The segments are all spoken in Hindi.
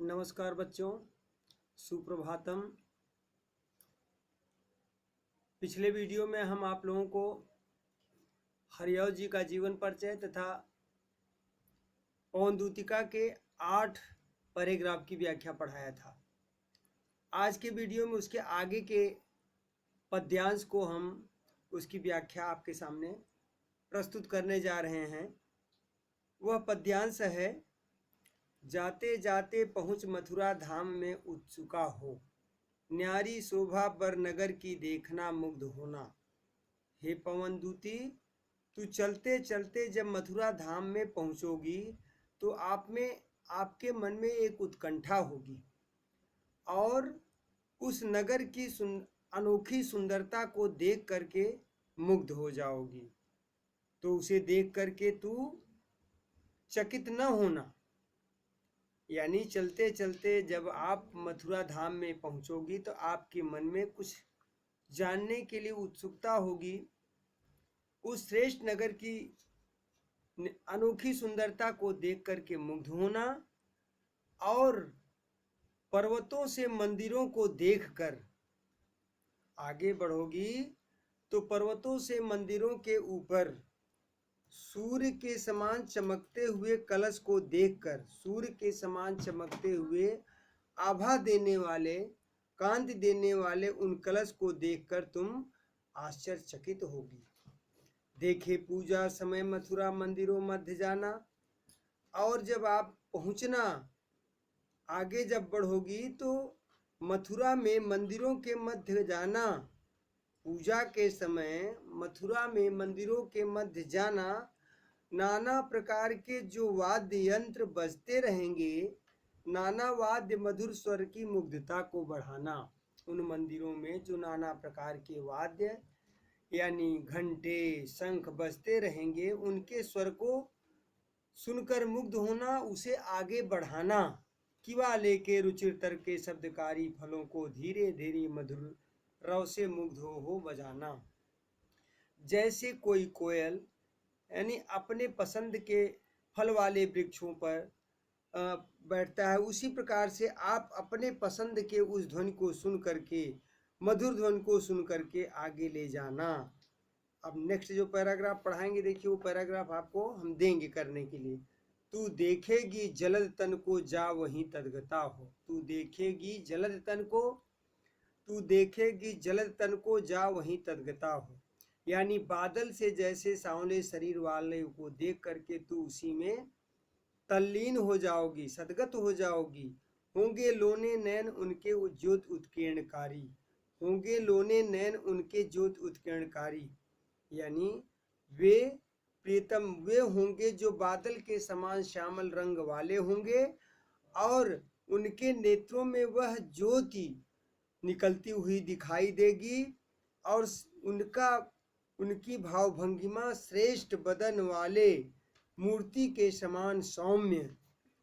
नमस्कार बच्चों, सुप्रभातम। पिछले वीडियो में हम आप लोगों को हरिऔ जी का जीवन परिचय तथा पवन दूतिका के 8 पैराग्राफ की व्याख्या पढ़ाया था। आज के वीडियो में उसके आगे के पद्यांश को हम उसकी व्याख्या आपके सामने प्रस्तुत करने जा रहे हैं। वह पद्यांश है, जाते जाते पहुँच मथुरा धाम में उत्सुका हो, न्यारी शोभा बर नगर की देखना मुग्ध होना। हे पवन दूती, तू चलते चलते जब मथुरा धाम में पहुंचोगी तो आपके मन में एक उत्कंठा होगी और उस नगर की अनोखी सुंदरता को देख करके मुग्ध हो जाओगी। तो उसे देख करके तू चकित न होना, यानी चलते चलते जब आप मथुरा धाम में पहुंचोगी तो आपके मन में कुछ जानने के लिए उत्सुकता होगी। उस श्रेष्ठ नगर की अनोखी सुंदरता को देख करके मुग्ध होना और पर्वतों से मंदिरों को देखकर आगे बढ़ोगी तो पर्वतों से मंदिरों के ऊपर सूर्य के समान चमकते हुए कलश को देखकर, सूर्य के समान चमकते हुए आभा देने वाले, कांति देने वाले उन कलश को देखकर तुम आश्चर्यचकित होगी। देखे पूजा समय मथुरा मंदिरों मध्य जाना, और जब आप पहुंचना आगे जब बढ़ोगी तो मथुरा में मंदिरों के मध्य जाना, पूजा के समय मथुरा में मंदिरों के मध्य जाना, नाना प्रकार के जो वाद्य यंत्र बजते रहेंगे, नाना वाद्य मधुर स्वर की मुग्धता को बढ़ाना। उन मंदिरों में जो नाना प्रकार के वाद्य यानी घंटे शंख बजते रहेंगे, उनके स्वर को सुनकर मुग्ध होना, उसे आगे बढ़ाना। किवा लेके रुचिर के शब्दकारी फलों को धीरे धीरे मधुर रव से मुग्ध हो बजाना। जैसे कोई कोयल यानी अपने पसंद के फल वाले वृक्षों पर बैठता है, उसी प्रकार से आप अपने पसंद के उस ध्वनि को सुन करके, मधुर ध्वनि को सुन करके आगे ले जाना। अब नेक्स्ट जो पैराग्राफ पढ़ाएंगे, देखिए वो पैराग्राफ आपको हम देंगे करने के लिए। तू देखेगी जलद तन को जा वहीं तदगता हो। तू देखेगी जलद तन को, तू देखेगी जलद तन को जा वहीं तदगता हो, यानी बादल से जैसे सांवले शरीर वाले को देख करके तू उसी में तल्लीन हो जाओगी, सदगत हो जाओगी। होंगे लोने नैन उनके ज्योत उत्कीर्णकारी, होंगे लोने नैन उनके ज्योत उत्कीर्णकारी, यानी वे प्रीतम वे होंगे जो बादल के समान श्यामल रंग वाले होंगे और उनके नेत्रों में वह ज्योति निकलती हुई दिखाई देगी और उनकी भावभंगिमा श्रेष्ठ बदन वाले मूर्ति के समान सौम्य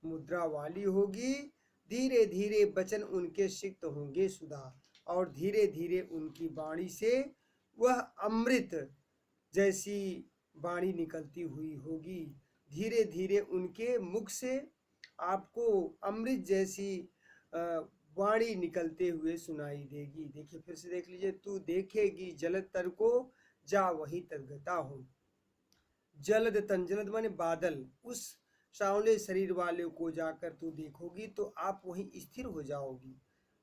मुद्रा वाली होगी। धीरे धीरे वचन उनके सिक्त होंगे सुधा, और धीरे धीरे उनकी वाणी से वह अमृत जैसी वाणी निकलती हुई होगी। धीरे धीरे उनके मुख से आपको अमृत जैसी वाणी निकलते हुए सुनाई देगी। देखिए फिर से देख लीजिए। तू देखेगी जलद तर को जा वही तदगता हो। जलद तन, जलद माने बादल, उस सांवले शरीर वाले को जाकर तू देखोगी तो आप वहीं स्थिर हो जाओगी।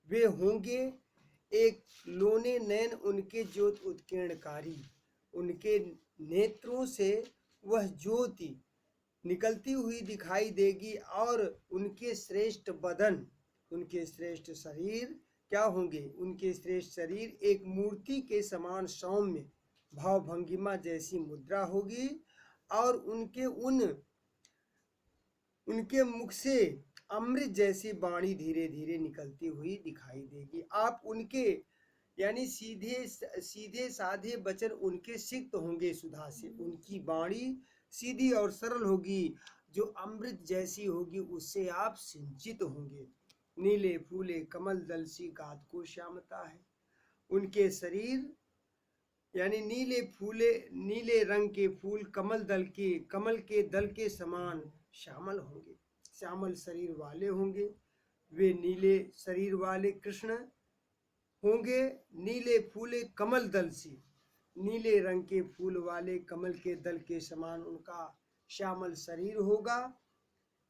वे होंगे एक लोने नैन उनके ज्योत उत्कीर्णकारी, उनके नेत्रों से वह ज्योति निकलती हुई दिखाई देगी और उनके श्रेष्ठ बदन, उनके श्रेष्ठ शरीर क्या होंगे, उनके श्रेष्ठ शरीर एक मूर्ति के समान सौम्य भावभंगिमा जैसी मुद्रा होगी और उनके मुख से अमृत जैसी वाणी धीरे धीरे निकलती हुई दिखाई देगी। आप उनके यानी सीधे साधे वचन उनके सिक्त होंगे सुधा से, उनकी वाणी सीधी और सरल होगी, जो अमृत जैसी होगी, उससे आप सिंचित होंगे। नीले फूले कमल दल सी गात को श्यामता है, उनके शरीर यानी नीले रंग के फूल कमल के दल के समान श्यामल होंगे, श्यामल शरीर वाले होंगे। वे नीले शरीर वाले कृष्ण होंगे, नीले फूले कमल दल सी, नीले रंग के फूल वाले कमल के दल के समान उनका श्यामल शरीर होगा।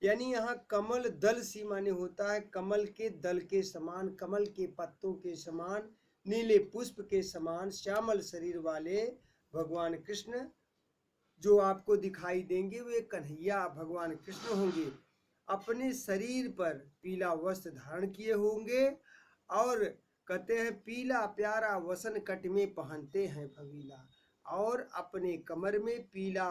यानी यहाँ कमल दल सी माने होता है कमल के दल के समान, कमल के पत्तों के समान, नीले पुष्प के समान श्यामल शरीर वाले भगवान कृष्ण जो आपको दिखाई देंगे वे कन्हैया भगवान कृष्ण होंगे। अपने शरीर पर पीला वस्त्र धारण किए होंगे और कहते हैं पीला प्यारा वसन कट में पहनते हैं फवीला, और अपने कमर में पीला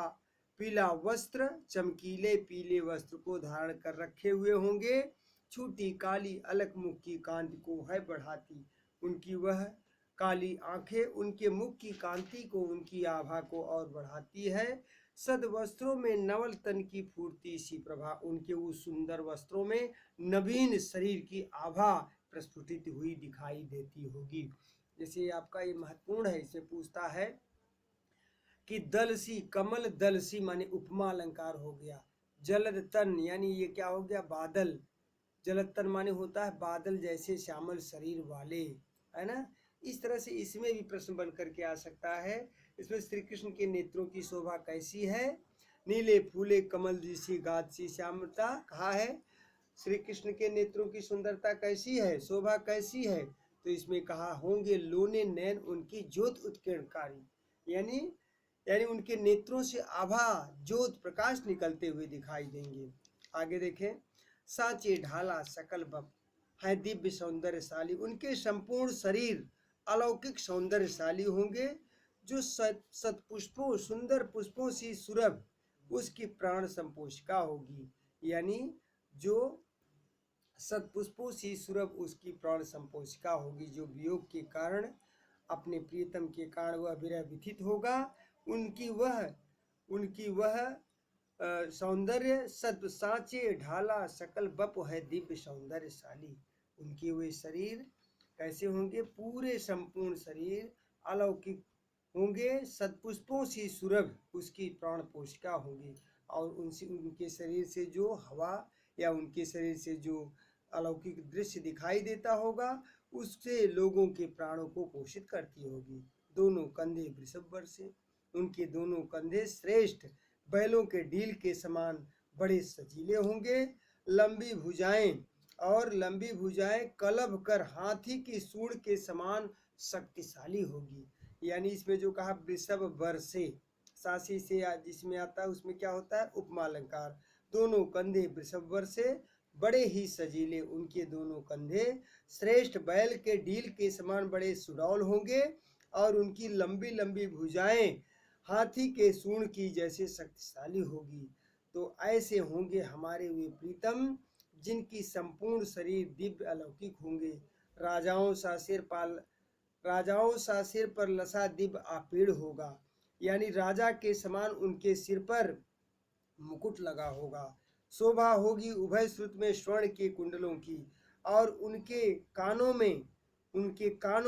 पीला वस्त्र चमकीले पीले वस्त्र को धारण कर रखे हुए होंगे। छोटी काली अलग मुख की कांति को है बढ़ाती, उनकी वह काली आंखें उनके मुख की कांति को, उनकी आभा को और बढ़ाती है। सद वस्त्रों में नवल तन की फूर्ति सी प्रभा, उनके उस सुंदर वस्त्रों में नवीन शरीर की आभा प्रस्फुटित हुई दिखाई देती होगी। जैसे आपका ये महत्वपूर्ण है, इसे पूछता है कि दलसी, कमल दलसी माने उपमा अलंकार हो गया। जलद तन यानी ये क्या हो गया, बादल। जलद तन माने होता है बादल जैसे श्यामल शरीर वाले, है ना। इस तरह से इसमें भी प्रश्न बन करके आ सकता है। इसमें श्री कृष्ण के नेत्रों की शोभा कैसी है, नीले फूले कमल जैसी गात सी श्यामता कहा है। श्री कृष्ण के नेत्रों की सुंदरता कैसी है, शोभा कैसी है, तो इसमें कहा होंगे लोने नैन उनकी ज्योत उत्कीर्णकारी, यानी यानी उनके नेत्रों से आभा ज्योत प्रकाश निकलते हुए दिखाई देंगे। आगे देखें, साचे ढाला सकल बप है दिव्य सौंदर्यशाली, उनके संपूर्ण शरीर अलौकिक सौंदर्यशाली होंगे। जो सतपुष्पों सुंदर पुष्पों सी सुरभ उसकी प्राण संपोषिका होगी, यानी जो सतपुष्पों सी सुरभ उसकी प्राण संपोषिका होगी, जो वियोग के कारण अपने प्रियतम के कारण वह विरह व्यथित होगा। उनकी वह सौंदर्य सत साँचे ढाला सकल बप है दिव्य सौंदर्यशाली, उनके वे शरीर कैसे होंगे, पूरे संपूर्ण शरीर अलौकिक होंगे, सतपुष्पों सी सुरभ उसकी प्राण पोषिका होंगी, और उनसे उनके शरीर से जो हवा या उनके शरीर से जो अलौकिक दृश्य दिखाई देता होगा उससे लोगों के प्राणों को पोषित करती होगी। दोनों कंधे वृषभ वर्षे, उनके दोनों कंधे श्रेष्ठ बैलों के ढील के समान बड़े सजीले होंगे। लंबी भुजाएं कलभ कर हाथी की सूंड के समान शक्तिशाली होगी। यानी इसमें जो कहा वृषभ वर्षे, सासी से जिसमें आता है उसमें क्या होता है, उपमा अलंकार। दोनों कंधे वृषभ वर्षे बड़े ही सजीले, उनके दोनों कंधे श्रेष्ठ बैल के ढील के समान बड़े सुडौल होंगे, और उनकी लंबी लंबी भुजाएं हाथी के सूंड की जैसे शक्तिशाली होगी। तो ऐसे होंगे हमारे वे प्रीतम जिनकी संपूर्ण शरीर दिव्य अलौकिक होंगे। राजाओं सा सिर पर लसा दिव्य आपेड़ होगा, यानी राजा के समान उनके सिर पर मुकुट लगा होगा। शोभा होगी उभय श्रुत में स्वर्ण के कुंडलों की, और उनके कानों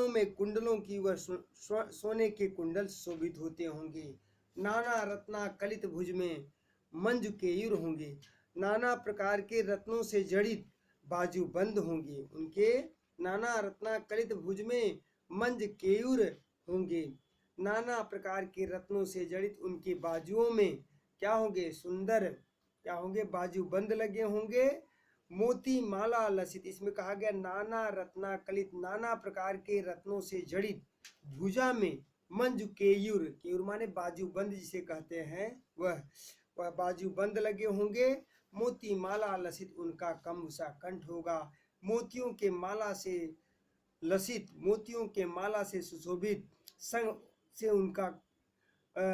में कुंडलों की वह सोने के कुंडल शोभित होते होंगे। नाना रत्ना कलित भुज में मंजु केयूर होंगे, नाना प्रकार के रत्नों से जड़ित बाजू बंद होंगे, उनके नाना रत्ना कलित भुज में मंज केयूर होंगे। नाना प्रकार के रत्नों से जड़ित उनके बाजुओं में क्या होंगे, सुंदर क्या होंगे, बाजू बंद लगे होंगे। मोती माला लसित, इसमें कहा गया नाना रत्ना कलित, नाना प्रकार के रत्नों से जड़ित भुजा में मंजु केयूर, केयूर माने बाजू बंद जिसे कहते हैं, वह बाजू बंद लगे होंगे। मोती माला लसित, उनका कमसा कंठ होगा। मोतियों के माला से लसित, मोतियों के माला से सुशोभित संग से उनका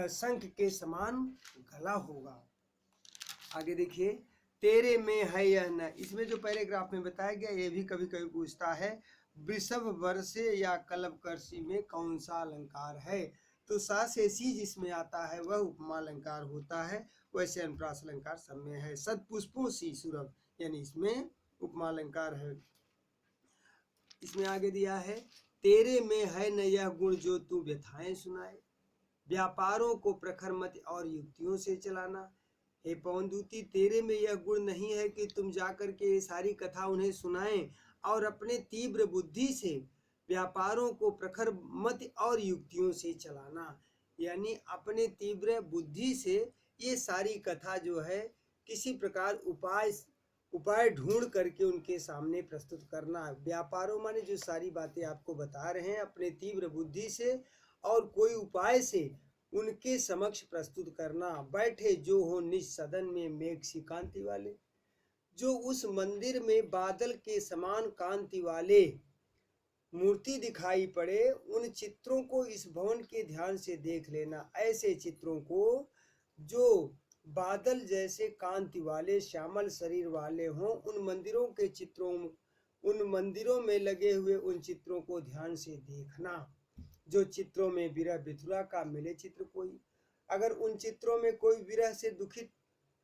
शंख के समान गला होगा। आगे देखिए, तेरे में है यह न, इसमें जो पैराग्राफ में बताया गया ये भी कभी कभी पूछता है, वृषभ वर्षे या कलभ कर्षि में कौन सा अलंकार है, तो सा से सी जिसमें आता है वह उपमा अलंकार होता है, वैसे अनुप्रास अलंकार सब में है। सतपुष्पों सी सुरभ, यानी इसमें उपमा अलंकार है। इसमें आगे दिया है, तेरे में है न यह गुण जो तू व्यथाएं सुनाए, व्यापारों को प्रखर मत और युक्तियों से चलाना। हे पवनदूती, तेरे में यह गुण नहीं है कि तुम जाकर के ये सारी कथा उन्हें सुनाएं और अपने तीव्र बुद्धि से व्यापारों को प्रखर मत और युक्तियों से चलाना। यानी अपने तीव्र बुद्धि से ये सारी कथा जो है किसी प्रकार उपाय ढूंढ करके उनके सामने प्रस्तुत करना। व्यापारों माने जो सारी बातें आपको बता रहे हैं अपने तीव्र बुद्धि से और कोई उपाय से उनके समक्ष प्रस्तुत करना। बैठे जो हो निज सदन में मेघ सी कांति वाले, जो उस मंदिर में बादल के समान कांति वाले मूर्ति दिखाई पड़े, उन चित्रों को इस भवन के ध्यान से देख लेना। ऐसे चित्रों को जो बादल जैसे कांति वाले श्यामल शरीर वाले हों, उन मंदिरों में लगे हुए उन चित्रों को ध्यान से देखना। जो चित्रों में विरह विथुरा का मिले चित्र कोई, अगर उन चित्रों में कोई विरह से दुखित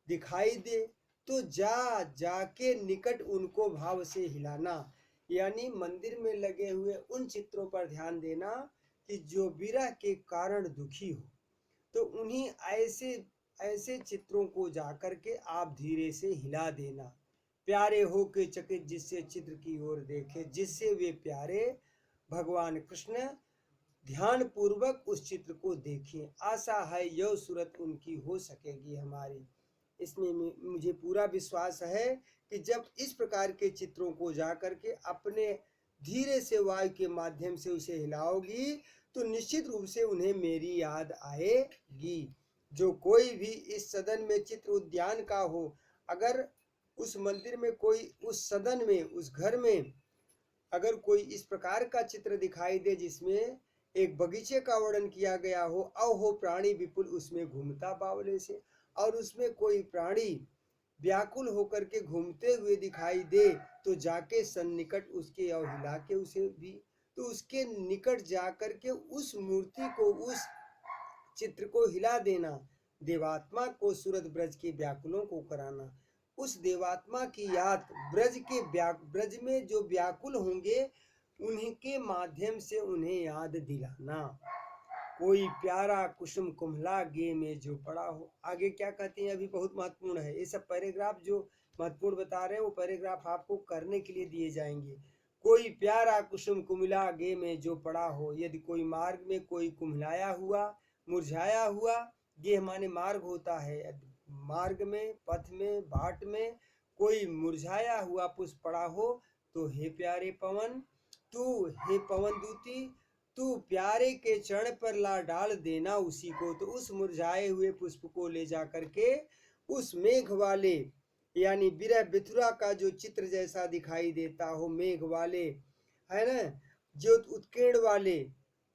दिखाई दे तो जाके निकट उनको भाव से हिलाना। यानी मंदिर में लगे हुए उन चित्रों पर ध्यान देना कि जो विरह के कारण दुखी हो, तो उन्हीं ऐसे चित्रों को जाकर के आप धीरे से हिला देना। प्यारे हो के चकित जिससे चित्र की ओर देखे, जिससे वे प्यारे भगवान कृष्ण ध्यान पूर्वक उस चित्र को देखें। आशा है यह सूरत उनकी हो सकेगी हमारी। इसमें मुझे पूरा विश्वास है कि जब इस प्रकार के चित्रों को जाकर के अपने धीरे से वायु के माध्यम से उसे हिलाओगी तो निश्चित रूप से उन्हें मेरी याद आएगी। जो कोई भी इस सदन में चित्र उद्यान का हो, अगर उस मंदिर में कोई, उस सदन में, उस घर में अगर कोई इस प्रकार का चित्र दिखाई दे जिसमें एक बगीचे का वर्णन किया गया हो, अहो प्राणी विपुल उसमें घूमता बावले से, और उसमें कोई प्राणी व्याकुल होकर के घूमते हुए दिखाई दे तो जाके सन्निकट उसके और हिला के उसे भी, तो उसके निकट जाकर के उस मूर्ति को, उस चित्र को हिला देना। देवात्मा को सूरत ब्रज के व्याकुलों को कराना। उस देवात्मा की याद ब्रज में जो व्याकुल होंगे उन्हीं के माध्यम से उन्हें याद दिलाना। कोई प्यारा कुसुम कुम्हला गे में जो पड़ा हो। आगे क्या कहते हैं अभी बहुत महत्वपूर्ण है। ये सब पैराग्राफ जो महत्वपूर्ण बता रहे हैं वो पैराग्राफ आपको करने के लिए दिए जाएंगे। कोई प्यारा कुसुम कुम्हला गे में जो पड़ा हो, यदि कोई मार्ग में कोई कुम्हलाया हुआ, मुरझाया हुआ, गेह माने मार्ग होता है, मार्ग में, पथ में, बाट में कोई मुरझाया हुआ पुष्प पड़ा हो तो हे प्यारे पवन, हे पवन दूती, तू प्यारे के चरण पर ला डाल देना उसी को। तो उस मुरझाए हुए पुष्प को ले जा करके उस मेघ वाले यानी विरह विथुरा का जो चित्र जैसा दिखाई देता हो, मेघ वाले है ना, जो उत्कीर्ण वाले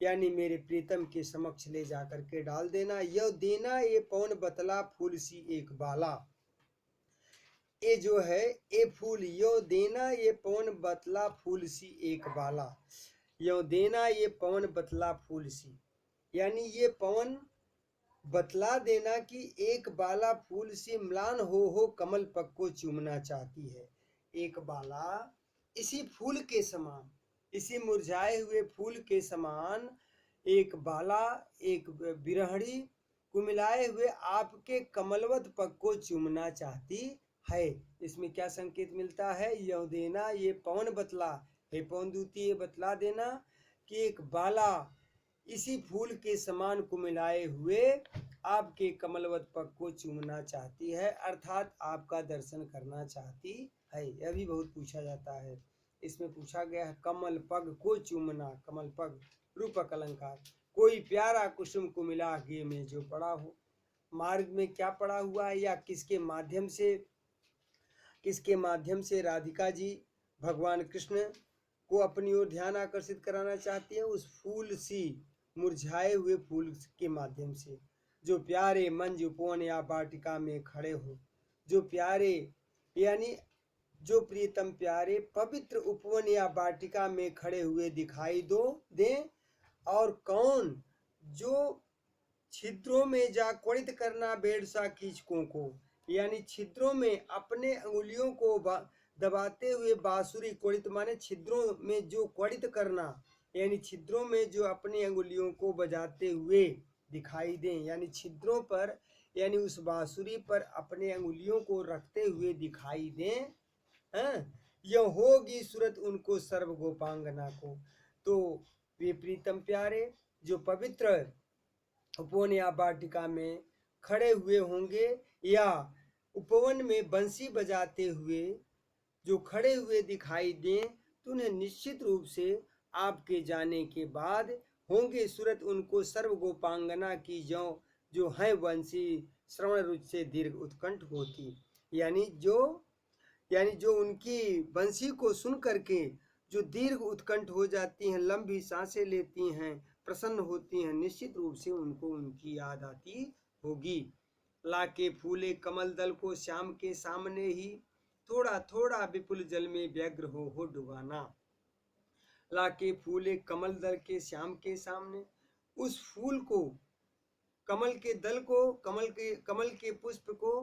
यानी मेरे प्रीतम के समक्ष ले जा करके डाल देना। यह देना ये पवन बतला फूल सी एक बाला, ये जो है ये फूल, यो देना ये पवन बतला फूल सी एक बाला, यो देना ये पवन बतला फूल सी, यानी ये पवन बतला देना कि एक बाला फूल सी म्लान हो कमल पग को चूमना चाहती है। एक बाला इसी फूल के समान, इसी मुरझाए हुए फूल के समान एक बाला, एक बिरहड़ी कुमिलाए हुए आपके कमलवत पग को चूमना चाहती है। इसमें क्या संकेत मिलता है? यह देना ये पवन बतला, हे पवन दूती ये बतला देना कि एक बाला इसी फूल के समान कुमिलाए हुए आपके कमलवत पग को चूमना चाहती है, अर्थात आपका दर्शन करना चाहती है। यह भी बहुत पूछा जाता है। इसमें पूछा गया है कमल पग को चूमना, कमल पग रूपक अलंकार। कोई प्यारा कुसुम कुमिला गे में जो पड़ा हो, मार्ग में क्या पड़ा हुआ है या किसके माध्यम से राधिका जी भगवान कृष्ण को अपनी ओर ध्यान आकर्षित कराना चाहती है? उस फूल सी मुरझाए हुए फूल के माध्यम से, जो प्यारे मंज उपवन या वाटिका में खड़े हो, जो प्यारे यानी जो प्रीतम प्यारे पवित्र उपवन या वाटिका में खड़े हुए दिखाई दे, और कौन जो छिद्रों में जा क्वड़ित करना बेड़सा कीचकों को, यानी छिद्रों में अपने अंगुलियों को दबाते हुए बांसुरी, क्वड़ित माने छिद्रों में जो क्वड़ित करना, यानी छिद्रों में जो अपनी अंगुलियों को बजाते हुए दिखाई दें, यानी छिद्रों पर यानी उस बांसुरी पर अपने अंगुलियों को रखते हुए दिखाई दें, हैं, यह होगी सूरत उनको सर्व गोपांगना को। तो वे प्रीतम प्यारे जो पवित्र उपवन या वाटिका में खड़े हुए होंगे या उपवन में बंसी बजाते हुए जो खड़े हुए दिखाई दें, तो उन्हें निश्चित रूप से आपके जाने के बाद होंगे सूरत उनको सर्व गोपांगना की जो है बंसी श्रवण रुचि से दीर्घ उत्कंठ होती। यानी जो उनकी बंसी को सुन करके जो दीर्घ उत्कंठ हो जाती हैं, लंबी सांसें लेती हैं, प्रसन्न होती हैं, निश्चित रूप से उनको उनकी याद आती होगी। लाके फूले कमल दल को श्याम के सामने ही थोड़ा थोड़ा विपुल जल में व्यग्र हो डुबाना। लाके फूले कमल दल के श्याम के सामने, उस फूल को, कमल के दल को, कमल के पुष्प को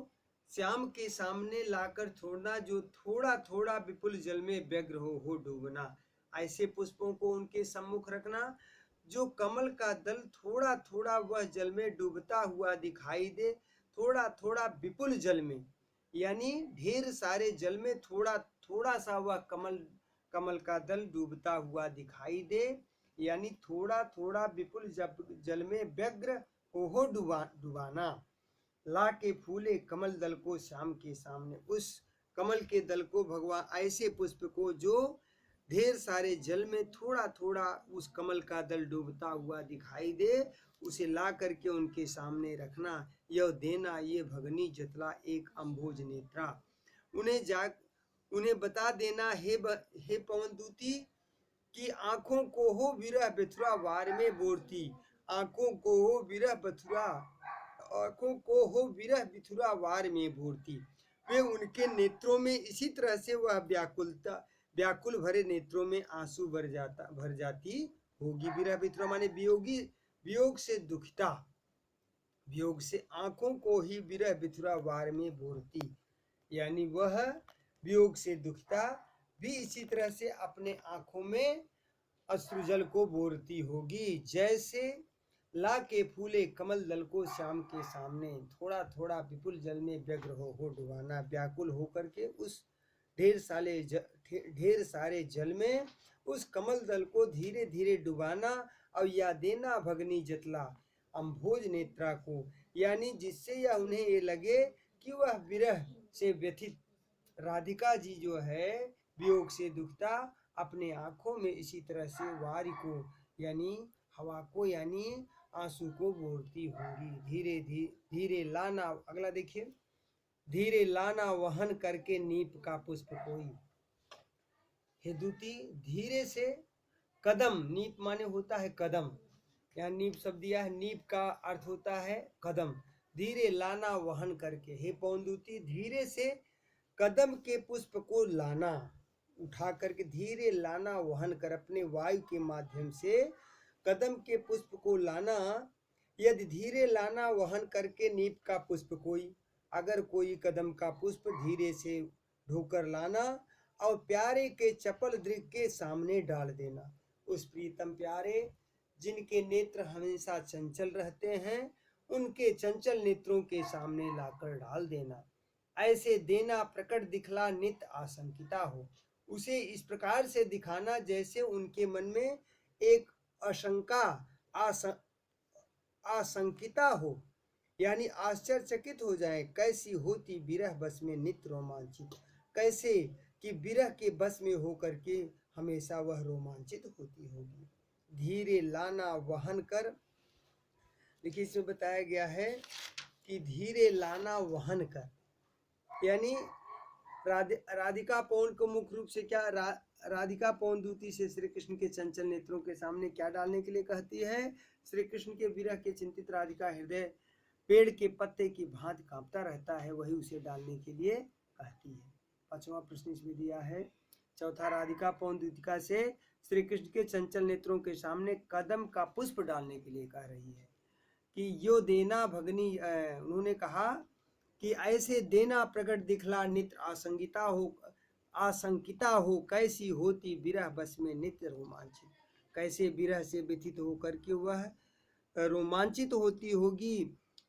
श्याम के सामने लाकर छोड़ना, जो थोड़ा थोड़ा विपुल जल में व्यग्र हो डूबना। ऐसे पुष्पों को उनके सम्मुख रखना जो कमल का दल थोड़ा थोड़ा वह जल में डूबता हुआ दिखाई दे, थोड़ा थोड़ा विपुल जल में, यानी ढेर सारे जल में थोड़ा थोड़ा सा वह कमल का दल डूबता हुआ दिखाई दे, यानी थोड़ा थोड़ा विपुल जल में व्यग्र हो डुबाना। ला के फूले कमल दल को श्याम के सामने, उस कमल के दल को भगवान, ऐसे पुष्प को जो ढेर सारे जल में थोड़ा थोड़ा उस कमल का दल डूबता हुआ दिखाई दे, उसे ला करके उनके सामने रखना। यह देना ये भगनी जतला एक अम्भोज नेत्रा, उन्हें बता देना हे पवन दूती कि आंखों को हो विरह बिथुरा वार में बोरती, आंखों को हो विरह बिथुरा वार में बोरती। वे उनके नेत्रों में इसी तरह से वह व्याकुल भरे नेत्रों में आंसू भर जाती होगी। विरह बिथुरा माने वियोग से दुखिता, वियोग से आंखों को ही विरह बिथुरा वार में बोरती, यानी वह वियोग से दुखिता भी इसी तरह से अपने आंखों में अश्रुजल को बोरती होगी। जैसे ला के फूले कमल दल को श्याम के सामने थोड़ा थोड़ा विपुल जल में व्यग्र हो डुबाना, व्याकुल होकर के उस ढेर सारे जल में उस कमल दल को धीरे धीरे डुबाना, और या देना भगनी जतला अम्भोज नेत्रा को, यानी जिससे यह उन्हें ये लगे कि वह विरह से व्यथित राधिका जी जो है वियोग से दुखता अपने आंखों में इसी तरह से वारी को, यानी हवा को, यानी आंसू को बोलती होंगी। धीरे धीरे लाना, अगला देखिए, धीरे लाना वहन करके नीप का पुष्प कोई, हे दूती धीरे से कदम, नीप माने होता है कदम, यहाँ नीप शब्द दिया है, नीप का अर्थ होता है कदम। धीरे लाना वहन करके, हे पवन दूती धीरे से कदम के पुष्प को लाना, उठा करके धीरे लाना वहन कर, अपने वायु के माध्यम से कदम के पुष्प को लाना। यदि धीरे लाना वहन करके नीप का पुष्प कोई, अगर कोई कदम का पुष्प धीरे से ढोकर लाना और प्यारे के चपल दृग के सामने डाल देना। उस प्रीतम प्यारे जिनके नेत्र हमेशा चंचल रहते हैं, उनके चंचल नेत्रों के सामने लाकर डाल देना। ऐसे देना प्रकट दिखला नित आशंकिता हो, उसे इस प्रकार से दिखाना जैसे उनके मन में एक आशंका आशंकिता हो, यानी आश्चर्यचकित हो जाए। कैसी होती विरह बस में नित्य रोमांचित, कैसे कि विरह के बस में होकर के हमेशा वह रोमांचित होती होगी। धीरे लाना वहन कर, देखिए इसमें बताया गया है कि धीरे लाना वहन कर, यानी राधिका पवन को मुख्य रूप से क्या राधिका पवन दूती से श्री कृष्ण के चंचल नेत्रों के सामने क्या डालने के लिए कहती है? श्री कृष्ण के विरह के चिंतित राधिका हृदय पेड़ के पत्ते की भांति कांपता रहता है, वही उसे डालने के लिए कहती है। पांचवा प्रश्न इसमें दिया है। चौथा, राधिका पवन दूतिका से श्री कृष्ण के चंचल नेत्रों के सामने कदम का पुष्प डालने के लिए कह रही है कि यो देना भगनी, उन्होंने कहा कि ऐसे देना प्रकट दिखला नित्य आशंकिता हो, कैसी होती विरह बस में नित्य रोमांचित, कैसे विरह से व्यथित होकर के वह रोमांचित होती होगी।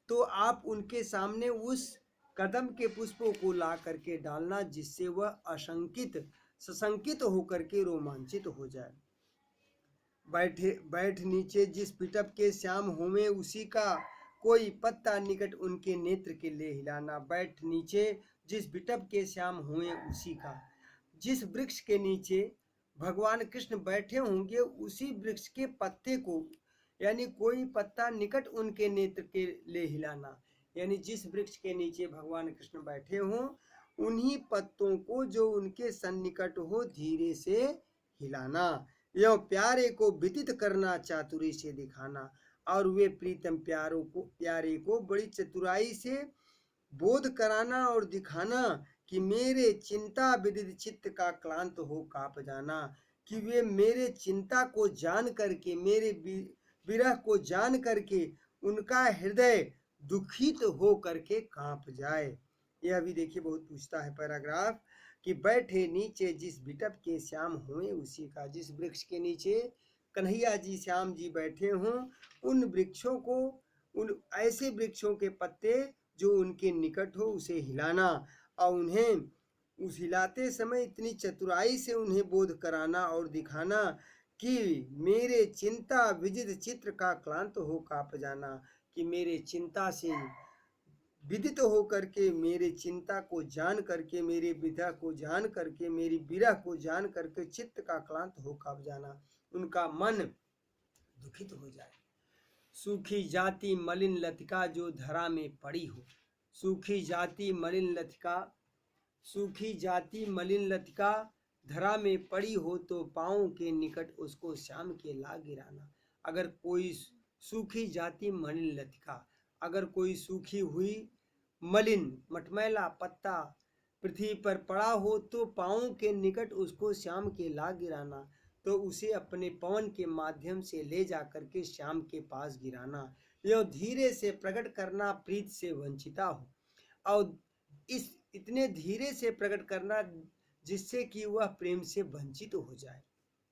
तो आप उनके सामने उस कदम के पुष्पों को ला करके डालना, जिससे वह असंकित सशंकित होकर के रोमांचित हो जाए। बैठ नीचे जिस पिटप के श्याम होवे उसी का, कोई पत्ता निकट उनके नेत्र के लिए हिलाना। बैठ नीचे जिस बिटप के श्याम हुए उसी का, जिस वृक्ष के नीचे भगवान कृष्ण बैठे होंगे उसी वृक्ष के पत्ते को, यानी कोई पत्ता निकट उनके नेत्र के लिए हिलाना, यानी जिस वृक्ष के नीचे भगवान कृष्ण बैठे हों उन्हीं पत्तों को जो उनके सन्निकट हो धीरे से हिलाना। यह प्यारे को विदित करना, चातुरी से दिखाना, और वे प्रीतम प्यारे को बड़ी चतुराई से बोध कराना और दिखाना कि मेरे चिंता विदित चित्त का क्लांत हो काप जाना, कि वे मेरे चिंता को जान करके, मेरे विरह को जान करके उनका हृदय दुखित हो करके कांप जाए। यह भी देखिए बहुत पूछता है पैराग्राफ कि बैठे नीचे जिस बिटप के श्याम हुए उसी का, जिस वृक्ष के नीचे कन्हैया जी श्याम जी बैठे हों उन वृक्षों को, उन ऐसे वृक्षों के पत्ते जो उनके निकट हो उसे हिलाना, और उन्हें उस हिलाते समय इतनी चतुराई से उन्हें बोध कराना और दिखाना कि मेरे चिंता विदित चित्र का क्लांत हो काप जाना, कि मेरे चिंता से विदित हो करके, मेरे चिंता को जान करके, मेरे विधा को जान करके, मेरी विरह को जान करके चित्त का क्लांत हो काप जाना, उनका मन दुखित हो जाए। सूखी जाति मलिन लतिका जो धरा में पड़ी हो, सूखी जाति मलिन लतिका, सूखी जाति मलिन लतिका धरा में पड़ी हो तो पाँव के निकट उसको श्याम के ला गिराना। अगर कोई सूखी जाति मलिन लतिका, अगर कोई सूखी हुई मलिन मटमैला पत्ता पृथ्वी पर पड़ा हो तो पाँव के निकट उसको श्याम के ला गिराना, तो उसे अपने पवन के माध्यम से ले जा करके श्याम के पास गिराना। यह धीरे से प्रकट करना प्रीत से वंचिता हो, और इस इतने धीरे से प्रकट करना जिससे कि वह प्रेम से वंचित हो जाए,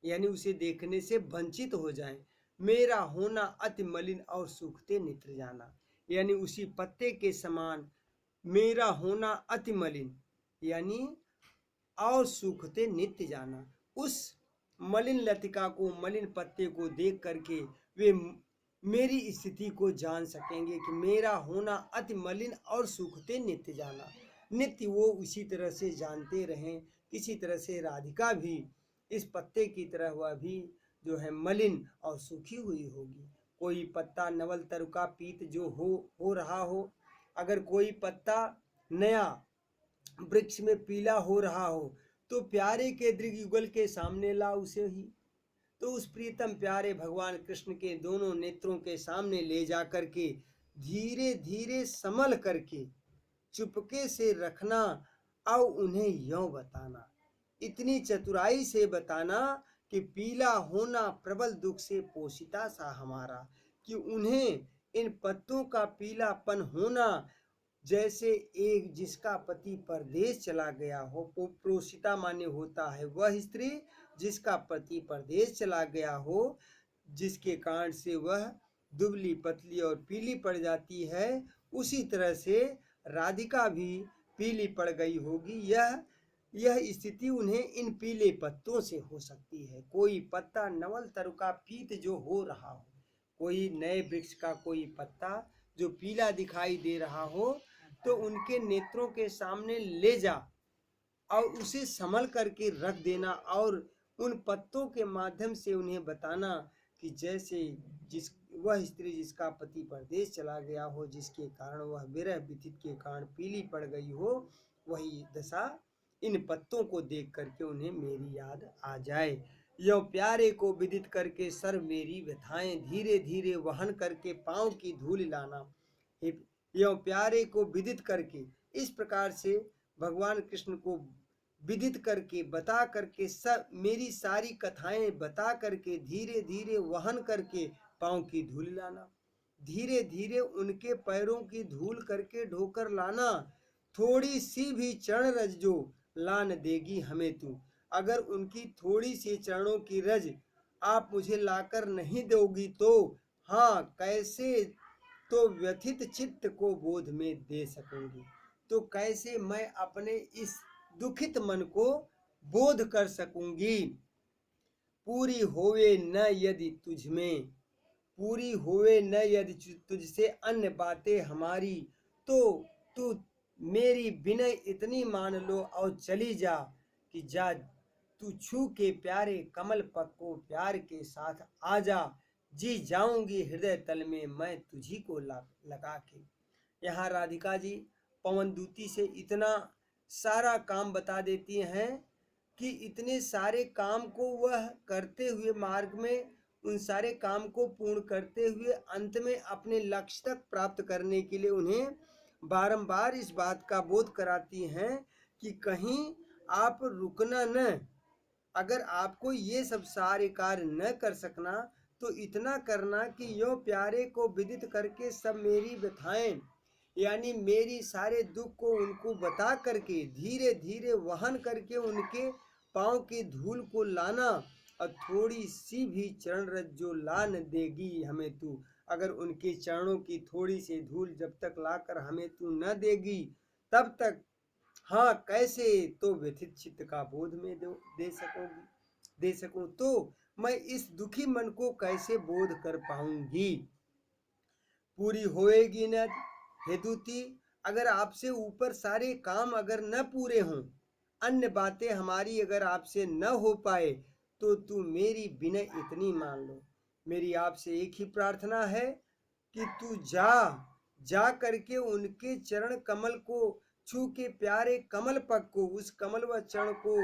यानी उसे देखने से वंचित हो जाए। मेरा होना अति मलिन और सूखते नेत्र जाना, यानी उसी पत्ते के समान मेरा होना अति मलिन, यानी और सूखते नित्य जाना। उस मलिन लतिका को, मलिन पत्ते को देख करके वे मेरी स्थिति को जान सकेंगे कि मेरा होना अति मलिन और सूखते नित्य जाना। नित्य वो उसी तरह से जानते रहें, किसी तरह से राधिका भी इस पत्ते की तरह वह भी जो है मलिन और सूखी हुई होगी। कोई पत्ता नवल तरुका पीत जो हो रहा हो, अगर कोई पत्ता नया वृक्ष में पीला हो रहा हो तो प्यारे के दृग युगल के सामने ला उसे ही, तो उस प्रीतम प्यारे भगवान कृष्ण के दोनों नेत्रों के सामने ले जा करके धीरे धीरे संभल करके चुपके से रखना और उन्हें यों बताना, इतनी चतुराई से बताना कि पीला होना प्रबल दुख से पोषिता सा हमारा, कि उन्हें इन पत्तों का पीलापन होना जैसे एक जिसका पति परदेश चला गया हो, प्रोषिता माने होता है वह स्त्री जिसका पति परदेश चला गया हो, जिसके कारण से वह दुबली पतली और पीली पड़ जाती है, उसी तरह से राधिका भी पीली पड़ गई होगी। यह स्थिति उन्हें इन पीले पत्तों से हो सकती है। कोई पत्ता नवल तरुका पीत जो हो रहा हो, कोई नए वृक्ष का कोई पत्ता जो पीला दिखाई दे रहा हो तो उनके नेत्रों के सामने ले जा और उसे संभल करके रख देना, और उन पत्तों के माध्यम से उन्हें बताना कि जैसे वह स्त्री जिसका पति परदेश चला गया हो, जिसके कारण वह विरह व्यथित के कारण पीली पड़ गई हो, वही दशा इन पत्तों को देख करके उन्हें मेरी याद आ जाए। यो प्यारे को विदित करके सर मेरी व्यथाएं धीरे धीरे वहन करके पाँव की धूल लाना। यो प्यारे को विदित करके, इस प्रकार से भगवान कृष्ण को विदित करके बता करके सब मेरी सारी कथाएं बता करके धीरे धीरे वहन करके पाँव की धूल लाना, धीरे धीरे उनके पैरों की धूल करके ढोकर लाना। थोड़ी सी भी चरण रज जो लान देगी हमें तू, अगर उनकी थोड़ी सी चरणों की रज आप मुझे लाकर नहीं दोगी तो हाँ कैसे तो व्यथित चित्त को बोध में दे सकूंगी। तो कैसे मैं अपने इस दुखित मन को बोध कर सकूंगी। पूरी होवे न यदि तुझ में, पूरी होवे न यदि तुझसे अन्य बातें हमारी, तो तू मेरी विनय इतनी मान लो और चली जा कि जा तू छू के प्यारे कमल पग को प्यार के साथ आ जा। जी जाऊंगी हृदय तल में मैं तुझी को लगा के। यहाँ राधिका जी पवनदूती से इतना सारा काम बता देती हैं कि इतने सारे काम को वह करते हुए मार्ग में उन सारे काम को पूर्ण करते हुए अंत में अपने लक्ष्य तक प्राप्त करने के लिए उन्हें बारंबार इस बात का बोध कराती हैं कि कहीं आप रुकना न। अगर आपको ये सब सारे कार्य न कर सकना तो इतना करना कि यो प्यारे को विदित करके सब मेरी व्यथाएं यानी मेरी सारे दुख को उनको बता करके धीरे धीरे वहन करके उनके पाँव की धूल को लाना। और थोड़ी सी भी चरण रज जो ला न देगी हमें तू, अगर उनके चरणों की थोड़ी सी धूल जब तक लाकर हमें तू न देगी तब तक हाँ कैसे तो व्यथित चित्त का बोध में दे सकूं। तो मैं इस दुखी मन को कैसे बोध कर पाऊंगी। पूरी होएगी न हेतुति, अगर आपसे ऊपर सारे काम अगर न पूरे हों, अन्य बातें हमारी अगर आपसे न हो पाए, तो तू मेरी विनय इतनी मान लो। मेरी आपसे एक ही प्रार्थना है कि तू जा करके उनके चरण कमल को छू के प्यारे कमल पग को, उस कमल व चरण को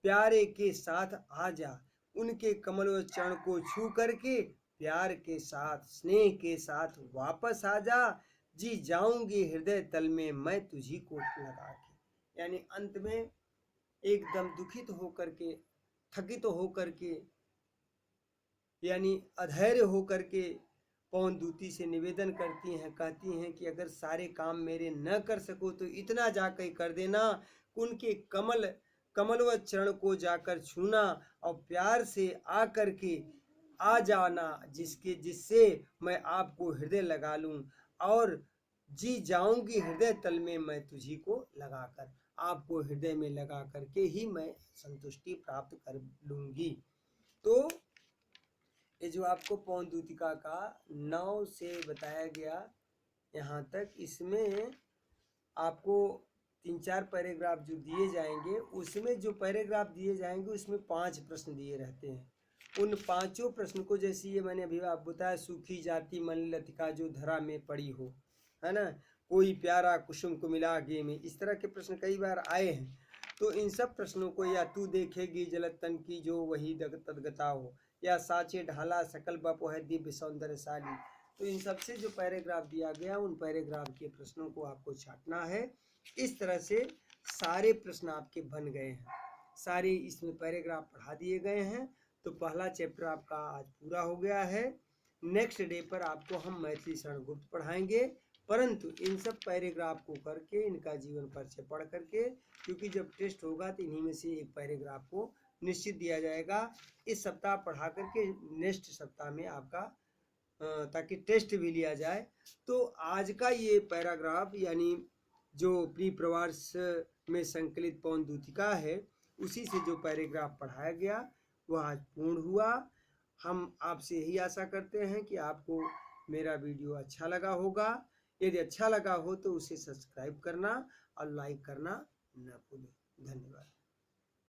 प्यारे के साथ आ जा। उनके कमल व चरण को छू करके प्यार के साथ स्नेह के साथ वापस आ जा। जी जाऊंगी हृदय तल में मैं तुझी को लगा के। यानी अंत में एकदम दुखित होकर के, थकित होकर के, यानी अधैर्य होकर के पवनदूती से निवेदन करती हैं, कहती हैं कि अगर सारे काम मेरे न कर सको तो इतना जाकर कर देना, उनके कमल व चरण को जाकर छूना और प्यार से आ करके आ जाना, जिससे मैं आपको हृदय लगा लूं और जी जाऊंगी हृदय तल में मैं तुझी को लगाकर, आपको हृदय में लगा करके ही मैं संतुष्टि प्राप्त कर लूंगी। तो ये जो आपको पवनदूतिका का 9 से बताया गया यहाँ तक, इसमें आपको 3-4 पैराग्राफ जो दिए जाएंगे, उसमें जो पैराग्राफ दिए जाएंगे उसमें 5 प्रश्न दिए रहते हैं। उन 5 प्रश्न को, जैसे ये मैंने अभी आप बताया, सूखी जाती मन लतिका जो धरा में पड़ी हो, है ना, कोई प्यारा कुसुम को मिला गे में, इस तरह के प्रश्न कई बार आए हैं। तो इन सब प्रश्नों को, या तू देखेगी जलतन की जो वही तदगता हो, या साचे ढाला सकल बपो है दिव्य सौंदर्यशाली, तो इन सबसे जो पैराग्राफ दिया गया उन पैराग्राफ के प्रश्नों को आपको छांटना है। इस तरह से सारे प्रश्न आपके बन गए हैं, सारे इसमें पैराग्राफ पढ़ा दिए गए हैं। तो पहला चैप्टर आपका आज पूरा हो गया है। नेक्स्ट डे पर आपको हम मैथिली शरणगुप्त पढ़ाएंगे, परंतु इन सब पैराग्राफ को करके इनका जीवन परिचय पढ़ करके, क्योंकि जब टेस्ट होगा तो इन्हीं में से एक पैराग्राफ को निश्चित दिया जाएगा। इस सप्ताह पढ़ा करके नेक्स्ट सप्ताह में आपका ताकि टेस्ट भी लिया जाए। तो आज का ये पैराग्राफ यानी जो प्री प्रवास में संकलित पवनदूतिका है, उसी से जो पैराग्राफ पढ़ाया गया वह आज पूर्ण हुआ। हम आपसे यही आशा करते हैं कि आपको मेरा वीडियो अच्छा लगा होगा। यदि अच्छा लगा हो तो उसे सब्सक्राइब करना और लाइक करना न भूलें। धन्यवाद।